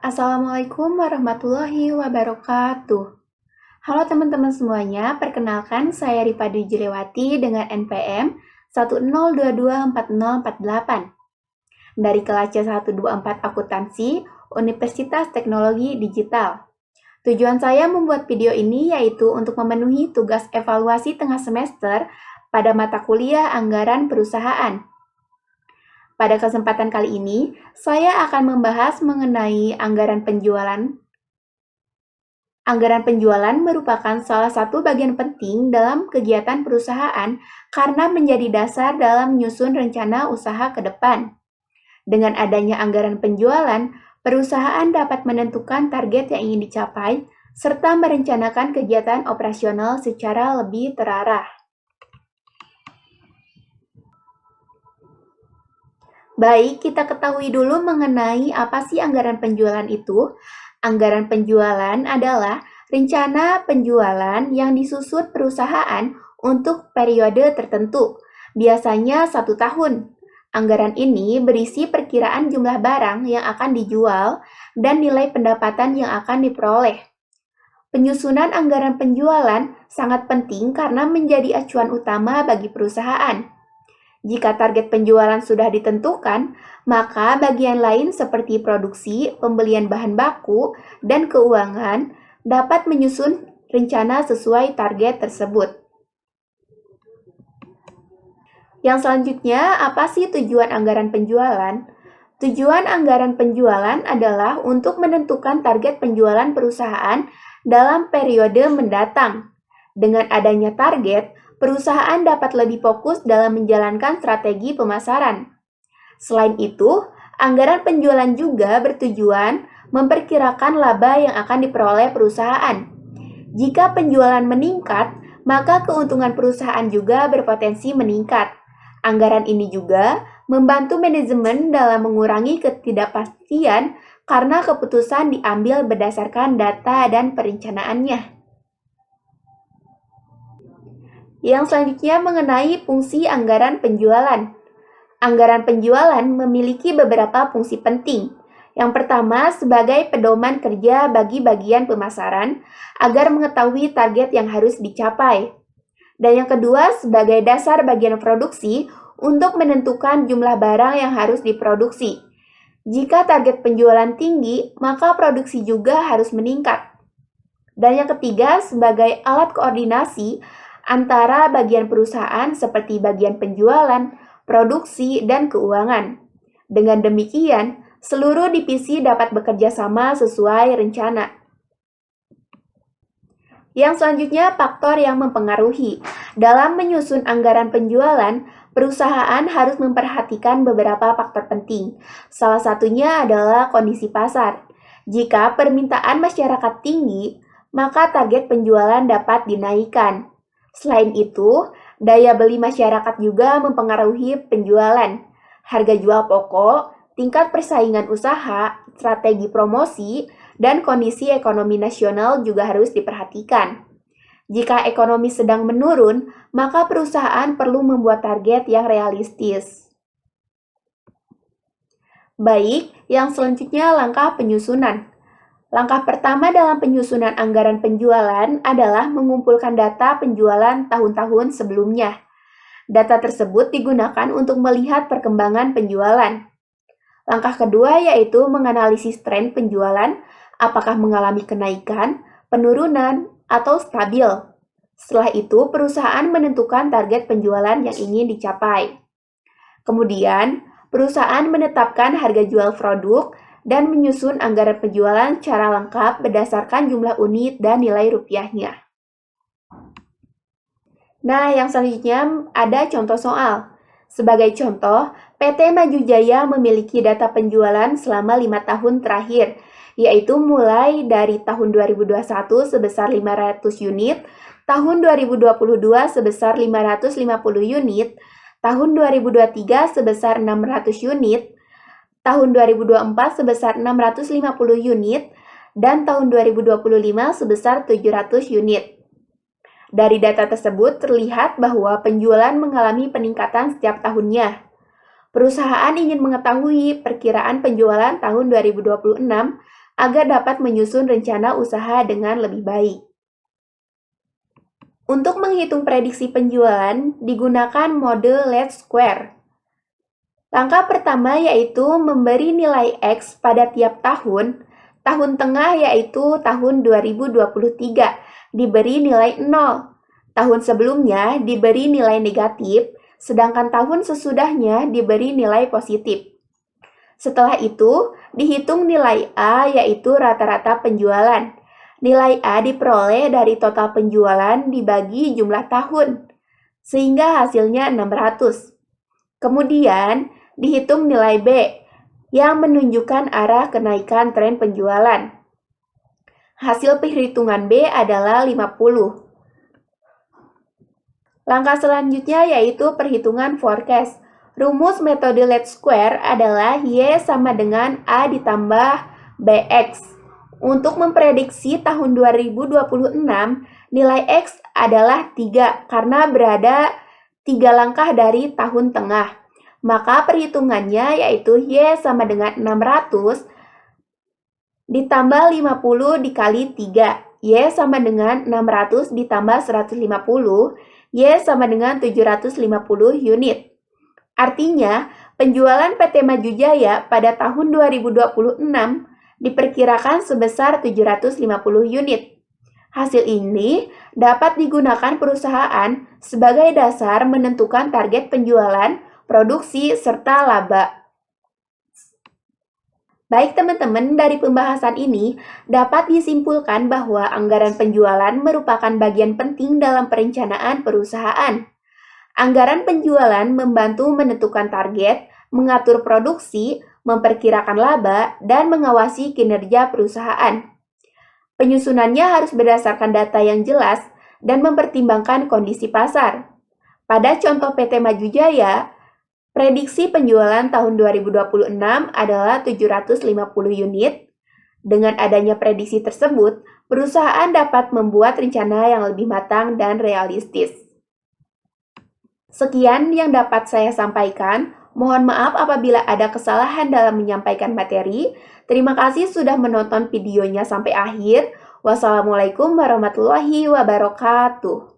Assalamualaikum warahmatullahi wabarakatuh. Halo teman-teman semuanya, perkenalkan saya Ripa Dwi Jilewati dengan NPM 102240448 dari kelas C124 Akuntansi Universitas Teknologi Digital. Tujuan saya membuat video ini yaitu untuk memenuhi tugas evaluasi tengah semester pada mata kuliah Anggaran Perusahaan. Pada kesempatan kali ini, saya akan membahas mengenai anggaran penjualan. Anggaran penjualan merupakan salah satu bagian penting dalam kegiatan perusahaan karena menjadi dasar dalam menyusun rencana usaha ke depan. Dengan adanya anggaran penjualan, perusahaan dapat menentukan target yang ingin dicapai serta merencanakan kegiatan operasional secara lebih terarah. Baik, kita ketahui dulu mengenai apa sih anggaran penjualan itu. Anggaran penjualan adalah rencana penjualan yang disusun perusahaan untuk periode tertentu, biasanya 1 tahun. Anggaran ini berisi perkiraan jumlah barang yang akan dijual dan nilai pendapatan yang akan diperoleh. Penyusunan anggaran penjualan sangat penting karena menjadi acuan utama bagi perusahaan. Jika target penjualan sudah ditentukan, maka bagian lain seperti produksi, pembelian bahan baku, dan keuangan dapat menyusun rencana sesuai target tersebut. Yang selanjutnya, apa sih tujuan anggaran penjualan? Tujuan anggaran penjualan adalah untuk menentukan target penjualan perusahaan dalam periode mendatang. Dengan adanya target, perusahaan dapat lebih fokus dalam menjalankan strategi pemasaran. Selain itu, anggaran penjualan juga bertujuan memperkirakan laba yang akan diperoleh perusahaan. Jika penjualan meningkat, maka keuntungan perusahaan juga berpotensi meningkat. Anggaran ini juga membantu manajemen dalam mengurangi ketidakpastian karena keputusan diambil berdasarkan data dan perencanaannya. Yang selanjutnya mengenai fungsi anggaran penjualan. Anggaran penjualan memiliki beberapa fungsi penting. Yang pertama, sebagai pedoman kerja bagi bagian pemasaran agar mengetahui target yang harus dicapai. Dan yang kedua, sebagai dasar bagian produksi untuk menentukan jumlah barang yang harus diproduksi. Jika target penjualan tinggi, maka produksi juga harus meningkat. Dan yang ketiga, sebagai alat koordinasi antara bagian perusahaan seperti bagian penjualan, produksi, dan keuangan. Dengan demikian, seluruh divisi dapat bekerja sama sesuai rencana. Yang selanjutnya, faktor yang mempengaruhi. Dalam menyusun anggaran penjualan, perusahaan harus memperhatikan beberapa faktor penting. Salah satunya adalah kondisi pasar. Jika permintaan masyarakat tinggi, maka target penjualan dapat dinaikkan. Selain itu, daya beli masyarakat juga mempengaruhi penjualan. Harga jual pokok, tingkat persaingan usaha, strategi promosi, dan kondisi ekonomi nasional juga harus diperhatikan. Jika ekonomi sedang menurun, maka perusahaan perlu membuat target yang realistis. Baik, yang selanjutnya langkah penyusunan. Langkah pertama dalam penyusunan anggaran penjualan adalah mengumpulkan data penjualan tahun-tahun sebelumnya. Data tersebut digunakan untuk melihat perkembangan penjualan. Langkah kedua yaitu menganalisis tren penjualan, apakah mengalami kenaikan, penurunan, atau stabil. Setelah itu, perusahaan menentukan target penjualan yang ingin dicapai. Kemudian, perusahaan menetapkan harga jual produk dan menyusun anggaran penjualan secara lengkap berdasarkan jumlah unit dan nilai rupiahnya. Nah, yang selanjutnya ada contoh soal. Sebagai contoh, PT Maju Jaya memiliki data penjualan selama 5 tahun terakhir, yaitu mulai dari tahun 2021 sebesar 500 unit, tahun 2022 sebesar 550 unit, tahun 2023 sebesar 600 unit, tahun 2024 sebesar 650 unit, dan tahun 2025 sebesar 700 unit. Dari data tersebut terlihat bahwa penjualan mengalami peningkatan setiap tahunnya. Perusahaan ingin mengetahui perkiraan penjualan tahun 2026 agar dapat menyusun rencana usaha dengan lebih baik. Untuk menghitung prediksi penjualan, digunakan mode Least Square. Langkah pertama yaitu memberi nilai X pada tiap tahun. Tahun tengah yaitu tahun 2023 diberi nilai 0. Tahun sebelumnya diberi nilai negatif, sedangkan tahun sesudahnya diberi nilai positif. Setelah itu, dihitung nilai A yaitu rata-rata penjualan. Nilai A diperoleh dari total penjualan dibagi jumlah tahun, sehingga hasilnya 600. Kemudian, dihitung nilai B yang menunjukkan arah kenaikan tren penjualan. Hasil perhitungan B adalah 50. Langkah selanjutnya yaitu perhitungan forecast. Rumus metode Least Square adalah Y sama dengan A ditambah BX. Untuk memprediksi tahun 2026, nilai X adalah 3 karena berada 3 langkah dari tahun tengah. Maka perhitungannya yaitu Y sama dengan 600 ditambah 50 dikali 3. Y sama dengan 600 ditambah 150. Y sama dengan 750 unit. Artinya, penjualan PT Maju Jaya pada tahun 2026 diperkirakan sebesar 750 unit. Hasil ini dapat digunakan perusahaan sebagai dasar menentukan target penjualan, produksi, serta laba. Baik teman-teman, dari pembahasan ini dapat disimpulkan bahwa anggaran penjualan merupakan bagian penting dalam perencanaan perusahaan. Anggaran penjualan membantu menentukan target, mengatur produksi, memperkirakan laba, dan mengawasi kinerja perusahaan. Penyusunannya harus berdasarkan data yang jelas dan mempertimbangkan kondisi pasar. Pada contoh PT Maju Jaya, prediksi penjualan tahun 2026 adalah 750 unit. Dengan adanya prediksi tersebut, perusahaan dapat membuat rencana yang lebih matang dan realistis. Sekian yang dapat saya sampaikan. Mohon maaf apabila ada kesalahan dalam menyampaikan materi. Terima kasih sudah menonton videonya sampai akhir. Wassalamualaikum warahmatullahi wabarakatuh.